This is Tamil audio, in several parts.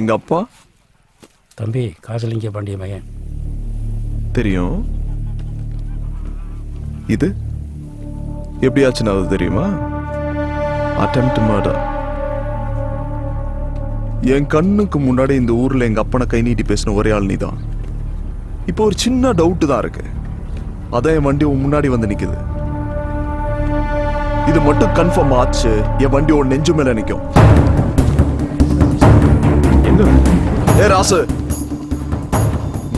எங்க அப்பா? தம்பி காசலிங்க பாண்டிய மகன். தெரியும். இது எப்படியாச்சுன்னு அது தெரியுமா? Attempt murder. என் கண்ணுக்கு முன்னாடி இந்த ஊர்ல எங்க அப்பனை கை நீட்டி பேசின ஒரே ஆள் நீதான். இப்போ ஒரு சின்ன டவுட் தான் இருக்கு. அதான் என் வண்டி உன் முன்னாடி வந்து நிக்குது. இது மட்டும் கன்ஃபார்ம் ஆச்சு, என் வண்டி உன் நெஞ்சு மேல நிக்கும். ஏ ராசு,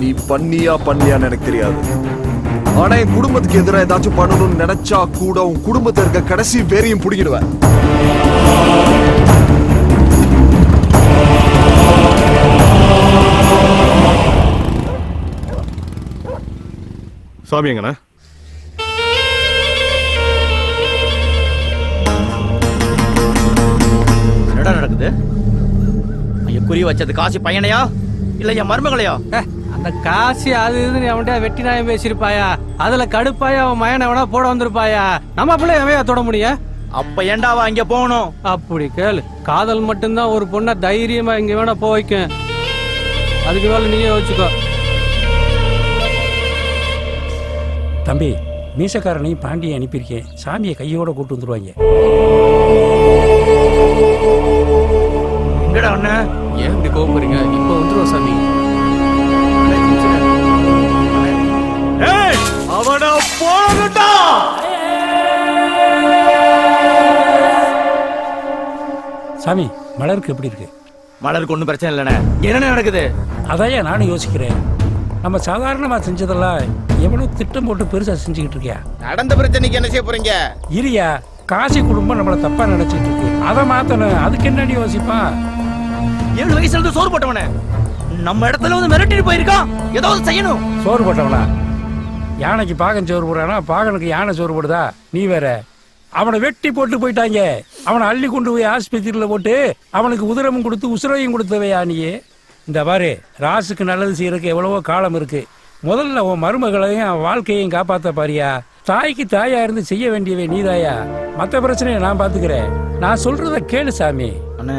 நீ பண்ணியான்னு எனக்கு தெரியாது. ஆனா என் குடும்பத்துக்கு எதிராக ஏதாச்சும் பண்ணணும்னு நினைச்சா கூட உன் குடும்பத்தை இருக்க கடைசி வேறையும் பிடிக்கிடுவேன். சாமி எங்கண்ணா? என்னடா நடக்குது? குறி வச்சது காசி பையனையா இல்ல என் மருமகளையா? அந்த காசி அது இதுன்னு அவன்கிட்ட வெட்டி நாயம் பேசிருப்பாயா, அதுல கடுப்பாயா அவன் மயனை வேணா போட வந்திருப்பாயா. நம்ம பிள்ளை எவையா தொட முடியும்? அப்ப ஏண்டாவா இங்க போகணும்? அப்படி கேளு. காதல் மட்டும்தான் ஒரு பொண்ணை தைரியமா இங்க வேணா போக வைக்கும். அதுக்கு வேலை நீயே வச்சுக்கோ. தம்பி மீசக்காரனையும் பாண்டியை அனுப்பியிருக்கேன். சாமியை கையோட கூட்டு வந்துருவாங்க. எங்கடா அண்ணா? ஏன் இப்படி கோவப்படுறீங்க? இப்ப வந்துருவோம் சாமி. அவன போடா. சாமி மலருக்கு எப்படி இருக்கு? மலருக்கு ஒன்றும் பிரச்சனை இல்லைண்ணே. என்ன நடக்குது? அதையா நானும் யோசிக்கிறேன். நம்ம சாதாரணமா செஞ்சதெல்லாம் எவ்வளவு திட்டம் போட்டு பெருசா செஞ்சுக்கிட்டு இருக்கியா? நடந்த பிரச்சனைக்கு என்ன செய்ய போறீங்க? இரியா, காசி குடும்பம் நம்மள தப்பா நினைச்சிட்டு இருக்கு. அதை மாத்தணும். அதுக்கு என்னடி யோசிப்பா? 7 வயசுல இருந்து சோறு போட்டவனே நம்ம இடத்துல வந்து மிரட்டிட்டு போயிருக்கான். ஏதாவது செய்யணும். சோறு போட்டவனா? யானைக்கு பாகன் சோறு போடுறானா? பாகனுக்கு யானை சோறு போடுதா? நீ வேற. அவனை வெட்டி போட்டு போயிட்டாங்க. அவனை அள்ளி கொண்டு போய் ஆஸ்பத்திரியில போட்டு அவனுக்கு உதிரமும் கொடுத்து உசுரையும் கொடுத்தவையா நீயே? இந்த பாரு, ராசுக்கு நல்லது செய்யறதுக்கு எவ்வளவோ காலம் இருக்கு. முதல்ல உன் மருமகளையும் வாழ்க்கையையும் காப்பாத்த பாரியா. தாய்க்கு தாயா இருந்து செய்ய வேண்டியவை நீதாயா. மற்ற பிரச்சனையை நான் பாத்துக்கிறேன். நான் சொல்றத கேளு சாமி. அண்ணே,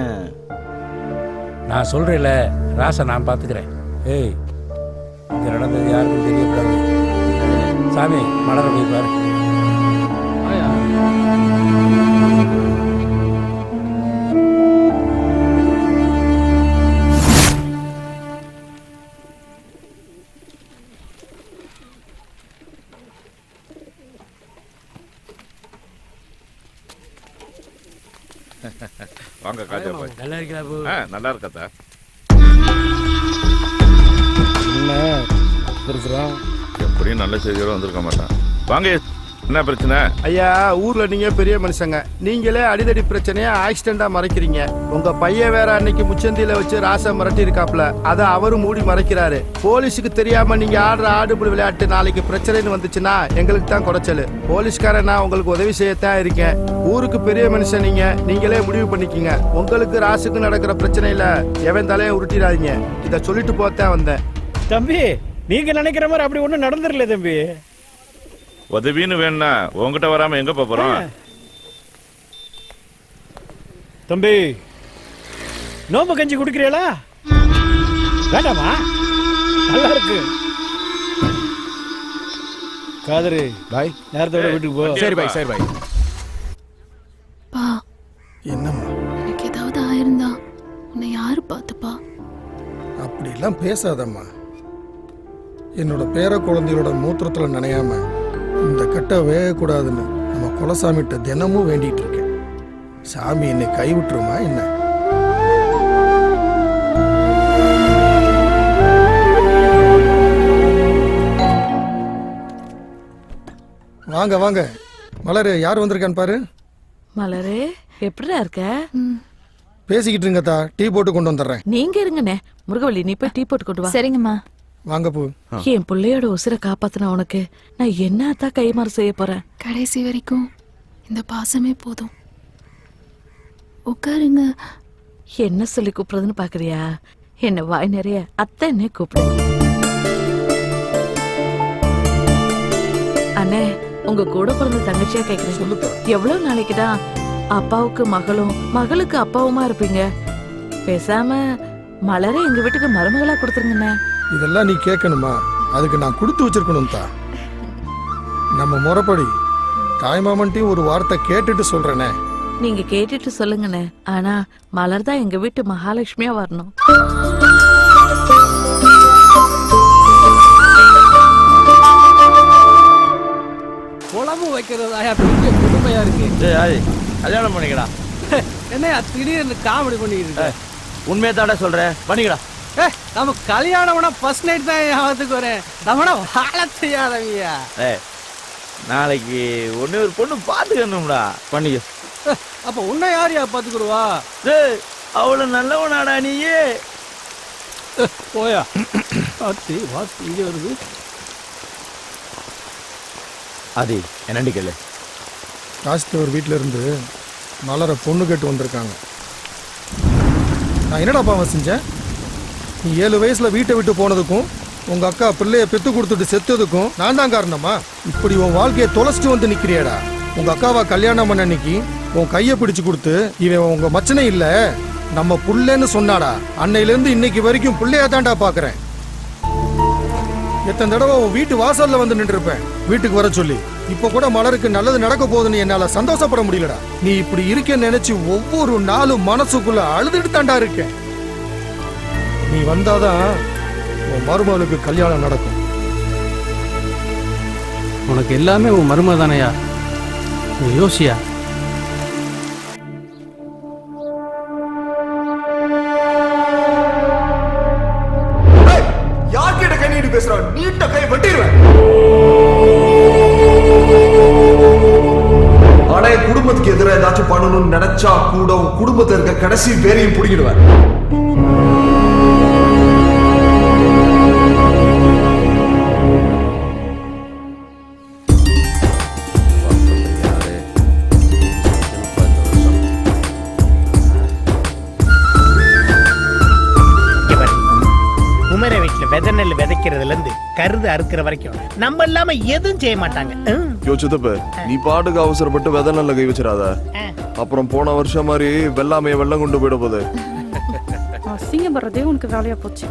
நான் சொல்றேன்ல, ராசை நான் பாத்துக்கிறேன். ஏய், இங்க நடந்தது யாருக்கும் தெரியக்கூடாது. சாமி மலர போய் பாரு. வாங்க காஜா பாய். நல்லா இருக்கா? நல்லா இருக்கா? எப்படியும் நல்ல செய்தியோட வந்திருக்க மாட்டான். வாங்க, என்ன பிரச்சனை? ஐயா, ஊர்ல நீங்க பெரிய மனுஷங்க. நீங்களே அடிதடி பிரச்சனையா ஆக்சிடென்டா மறைக்கிறீங்க. உங்க பையன் வேற அன்னைக்கு முச்சந்தியில வச்சு ராசா மிரட்டி இருக்காப்ல, அதை அவரும் மூடி மறைக்கிறாரு. போலீஸுக்கு தெரியாம நீங்க ஆடுற ஆடுபுடி விளையாட்டு நாளைக்கு பிரச்சனைன்னு வந்துச்சுன்னா எங்களுக்கு தான் குறைச்சல். போலீஸ்காரன் நான் உங்களுக்கு உதவி செய்யத்தான் இருக்கேன். ஊருக்கு பெரிய மனுஷன் நீங்க, நீங்களே முடிவு பண்ணிக்கீங்க. உங்களுக்கு ராசுக்கு நடக்கிற பிரச்சனையில எவன் தலையை உருட்டிடாதீங்க. இத சொல்லிட்டு போத்தான் வந்தேன். தம்பி, நீங்க நினைக்கிற மாதிரி அப்படி ஒண்ணும் நடந்துடல தம்பி. உதவின்னு வேணா உங்ககிட்ட வராம எங்க போறோம்? தம்பி, நோம்பு கஞ்சி குடிக்கிறீங்களா? வேண்டாமா? நல்லா இருக்கு. காதரு பாய், நேரத்தோட வீட்டுக்கு போ. சரி பாய், சரி பாய். பா, என்னம்மா? எனக்கு ஏதாவது ஆயிருந்தா உன்னை யாரு பார்த்துப்பா? அப்படிலாம் பேசாதம்மா. என்னோட பேர குழந்தையோட மூத்திரத்துல நனையாம இந்த கட்டை வேகக்கூடாதுன்னு நம்ம குலசாமிகிட்ட தினமும் வேண்டிட்டு இருக்கேன். சாமி என்னை கைவிட்டுருமா என்ன? வாங்க வாங்க. மலரு, யார் வந்திருக்கான்னு பாரு. மலரே, எப்படிடா இருக்க? பேசிக்கிட்டு இருங்கத்தா, டீ போட்டு கொண்டு வந்துடுறேன். நீங்க இருங்கண்ணே. முருகவள்ளி, நீ போய் டீ போட்டு கொண்டு வா. சரிங்கம்மா. வாங்க பூ. என் பிள்ளையோட உசுரை காப்பாத்தின உனக்கு நான் என்னத்தான் கைமாறு செய்ய போறேன்? கடைசி வரைக்கும் இந்த பாசமே போதும். உட்காருங்க. என்ன சொல்லி கூப்பிடுறதுன்னு பாக்குறியா? என்ன வாய் நிறைய அத்தை என்ன கூப்பிடு. அண்ணே, உங்க கூட பிறந்த தங்கச்சியா கேக்குறேன். சொல்லுப்பா. எவ்வளவு நாளைக்குதான் அப்பாவுக்கு மகளும் மகளுக்கு அப்பாவுமா இருப்பீங்க? பேசாம மலரை எங்க வீட்டுக்கு மருமகளா கொடுத்துருங்கண்ணே. இதெல்லாம் நீ கேட்கணுமா? அதுக்கு நான் கொடுத்து வச்சிருக்கணும் தா. நம்ம முறைப்படி தாய்மாமன்ட்டையும் ஒரு வார்த்தை கேட்டுட்டு சொல்றேனே. நீங்க கேட்டுட்டு சொல்லுங்கண்ணே. ஆனா மலர் தான் எங்க வீட்டு மகாலட்சுமியா வரணும். குழம்பு வைக்கிறதாயா பெரிய கொடுமையா இருக்கு. கல்யாணம் பண்ணிக்கடா. என்னையா திடீர்னு காமெடி பண்ணிக்கிட்டு இருக்க? உண்மையை தாண்டா சொல்றேன், பண்ணிக்கடா. நம்ம கல்யாணம்னா ஃபர்ஸ்ட் நைட் தான் ஞாபகத்துக்கு வரேன். நம்மனா வாழ செய்யாதவங்க. நாளைக்கு ஒண்ணு ஒரு பொண்ணு பாத்துக்கணும்டா, பண்ணிக்க. அப்ப உன்னை யாரையா பாத்துக்கிடுவா? அவ்வளவு நல்லவனாடா நீயே. போயா வாத்தி வாத்தி இங்க வருது. அது என்னண்டி கேளு. ராஜ்தேவர் வீட்டில இருந்து மலரை பொண்ணு கேட்டு வந்திருக்காங்க. நான் என்னடா பாவம் செஞ்சேன்? நீ 7 வயசுல வீட்டை விட்டு போனதுக்கும் உங்க அக்கா பிள்ளைய பெத்து கொடுத்துட்டு செத்ததுக்கும் நான் தான் காரணமா? இப்படி உன் வாழ்க்கையை தொலைச்சிட்டு வந்து நிக்கிறியடா. உங்க அக்காவா கல்யாணம் பண்ண அன்னைக்கு உன் கையை பிடிச்சு கொடுத்து இவன் உங்க மச்சனே இல்ல நம்ம புள்ளன்னு சொன்னாடா. அன்னையில இருந்து இன்னைக்கு வரைக்கும் புள்ளையா தான்டா பாக்குறேன். எத்தனை தடவை உன் வீட்டு வாசல்ல வந்து நின்று இருப்பேன் வீட்டுக்கு வர சொல்லி. இப்ப கூட மலருக்கு நல்லது நடக்க போகுதுன்னு என்னால சந்தோஷப்பட முடியலடா. நீ இப்படி இருக்கேன்னு நினைச்சு ஒவ்வொரு நாளும் மனசுக்குள்ள அழுதுட்டு தாண்டா இருக்கேன். நீ வந்தாதான் உன் மருமகளுக்கு கல்யாணம் நடக்கும். உனக்கு எல்லாமே உன் மருமக தானையா? நீ யோசியா? யார்கிட்ட கை நீட்டு பேசுற? நீட்ட கை வெட்டிடுவேன். ஆனா என் குடும்பத்துக்கு எதிராக ஏதாச்சும் பண்ணணும்னு நினைச்சா கூட உன் குடும்பத்தில் இருக்க கடைசி வேலையும் பிடிக்கிடுவேன். குமர வீட்டுல விதை நெல் விதைக்கிறதுல இருந்து கருது அறுக்கிற வரைக்கும் நம்ம இல்லாம எதுவும் செய்ய மாட்டாங்க. யோசித்தப்ப நீ பாட்டுக்கு அவசரப்பட்டு விதை நல்ல கை வச்சிடாத. அப்புறம் போன வருஷம் மாதிரி வெள்ளாமைய வெள்ளம் கொண்டு போயிட போகுது. அசிங்கப்படுறதே உனக்கு வேலையா போச்சு.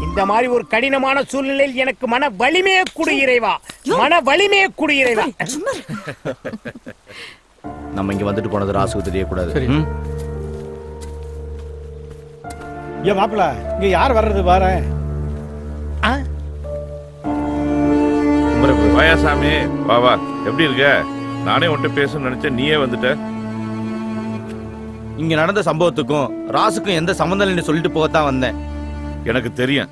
இந்த மாதிரி ஒரு கடினமான சூழ்நிலையில் எனக்கு மன வலிமையே கொடு இறைவா, மன வலிமையே கொடு இறைவா. நம்ம இங்க வந்துட்டு போனது ராசுக்கு தெரியக்கூடாது. ஏன் மாப்பிள்ள இங்க யார் வர்றது பாரு. வாயா சாமி, வா வா. எப்படி இருக்க? நானே உன்கிட்ட பேசணும்னு நினைச்சேன், நீயே வந்துட்ட. இங்க நடந்த சம்பவத்துக்கும் ராசுக்கும் எந்த சம்பந்தம் இல்லைன்னு சொல்லிட்டு போகத்தான் வந்தேன். எனக்கு தெரியும்,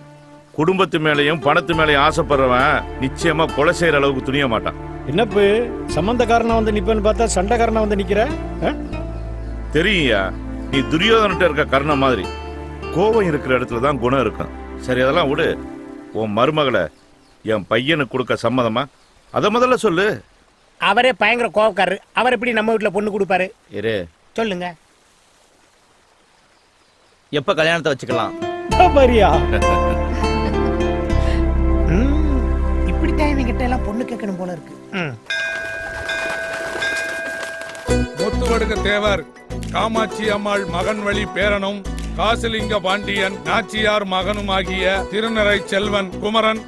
குடும்பத்து மேலையும் பணத்து மேலையும் ஆசைப்படுறவன் நிச்சயமா கொலை செய்யற அளவுக்கு துணிய மாட்டான். என்னப்பு சம்பந்தக்காரனா வந்து நிப்பன்னு பார்த்தா சண்டைக்காரனா வந்து நிக்கிற? தெரியுயா, நீ துரியோதனிட்ட இருக்க கர்ணம் மாதிரி. கோபம் இருக்கிற இடத்துல தான் குணம் இருக்கும். சரி, அதெல்லாம் விடு. உன் மருமகளை என் பையனுக்கு கொடுக்க சம்மதமா? அத முதல்ல சொல்லு. அவரே பயங்கர கோபக்காரரு. அவர் எப்படி நம்ம வீட்டுல பொண்ணு கொடுப்பாரு? இரு, சொல்லுங்க. எப்ப கல்யாணத்தை வச்சுக்கலாம்? பாரியா இப்படி டைம் கிட்ட எல்லாம் பொண்ணு கேட்கணும் போல இருக்கு. முத்துவடுக தேவர் காமாட்சி அம்மாள் மகன் வழி பேரனும் காசிலிங்க பாண்டியன் நாச்சியார் மகனுமாகிய திருநறை செல்வன் குமரன்,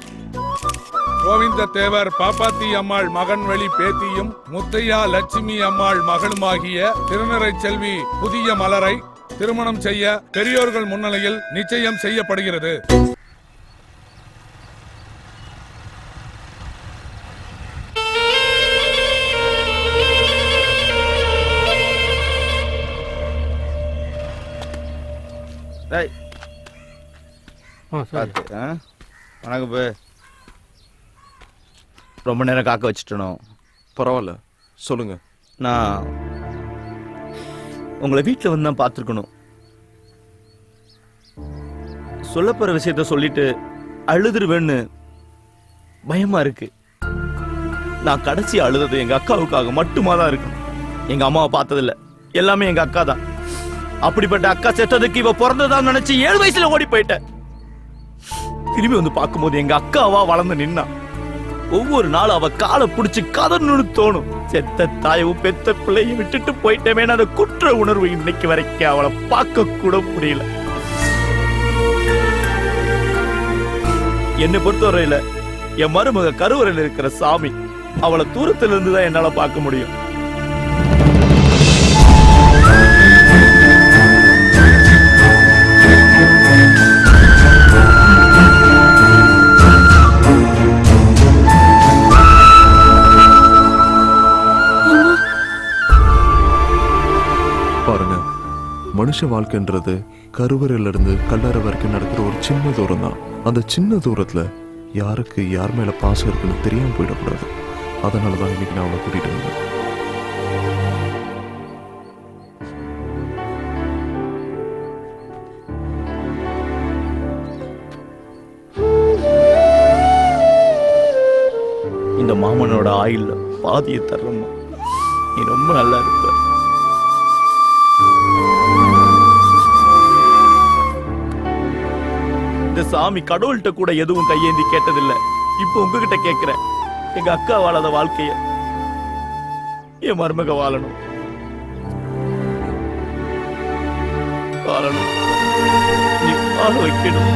கோவிந்த தேவர் பாப்பாத்தி அம்மாள் மகன் வழி பேத்தியும் முத்தையா லட்சுமி அம்மாள் மகளுமாகிய திருநறை செல்வி புதிய மலரை திருமணம் செய்ய பெரியோர்கள் முன்னிலையில் நிச்சயம் செய்யப்படுகிறது. வணக்கம். ரொம்ப நேரம் காக்க வச்சுட்டணும். பரவாயில்ல, சொல்லுங்க. நான் உங்களை வீட்டில் வந்து தான் பார்த்துருக்கணும். சொல்லப்போற விஷயத்த சொல்லிட்டு அழுதுருவேன்னு பயமா இருக்கு. நான் கடைசி அழுதது எங்க அக்காவுக்காக மட்டுமா தான் இருக்கு. எங்க அம்மாவை பார்த்ததில்ல, எல்லாமே எங்க அக்கா தான். அப்படிப்பட்ட அக்கா செத்ததுக்கு இவ பிறந்ததான் நினைச்சு 7 வயசுல ஓடி போயிட்டேன். திரும்பி வந்து பார்க்கும்போது எங்க அக்காவா வளர்ந்து நின்னா. ஒவ்வொரு நாளும் அவ காலை பிடிச்சு கதறணும்னு தோணும். செத்த தாயவும் பெத்த பிள்ளையும் விட்டுட்டு போயிட்டேமே, அந்த குற்ற உணர்வு இன்னைக்கு வரைக்கும் அவளை பார்க்க கூட முடியல. என்னை பொறுத்தவரையில என் மருமக கருவறையில் இருக்கிற சாமி. அவளை தூரத்துல இருந்து தான் என்னால பார்க்க முடியும். பாருங்க, மனுஷ வாழ்க்கைன்றது கருவறையில இருந்து கல்லறை வரைக்கும் நடக்கிற ஒரு சின்ன தூரம் தான். அந்த சின்ன தூரத்துல யாருக்கு யார் மேல பாசம் இருக்குன்னு தெரியாம போயிடக்கூடாது. அதனாலதான் இன்னைக்கு நான் அவளை கூட்டிட்டு வந்தேன். இந்த மாமனோட ஆயுள்ல பாதியை தர்றம்மா. நீ ரொம்ப நல்லா இருப்ப. இந்த சாமி கடவுள்கிட்ட கூட எதுவும் கையேந்தி கேட்டதில்ல. இப்போ உங்ககிட்ட கேட்கிறேன், எங்க அக்கா வாழாத வாழ்க்கைய என் மருமக வாழணும். வாழணும், நீ வாழ வைக்கணும்.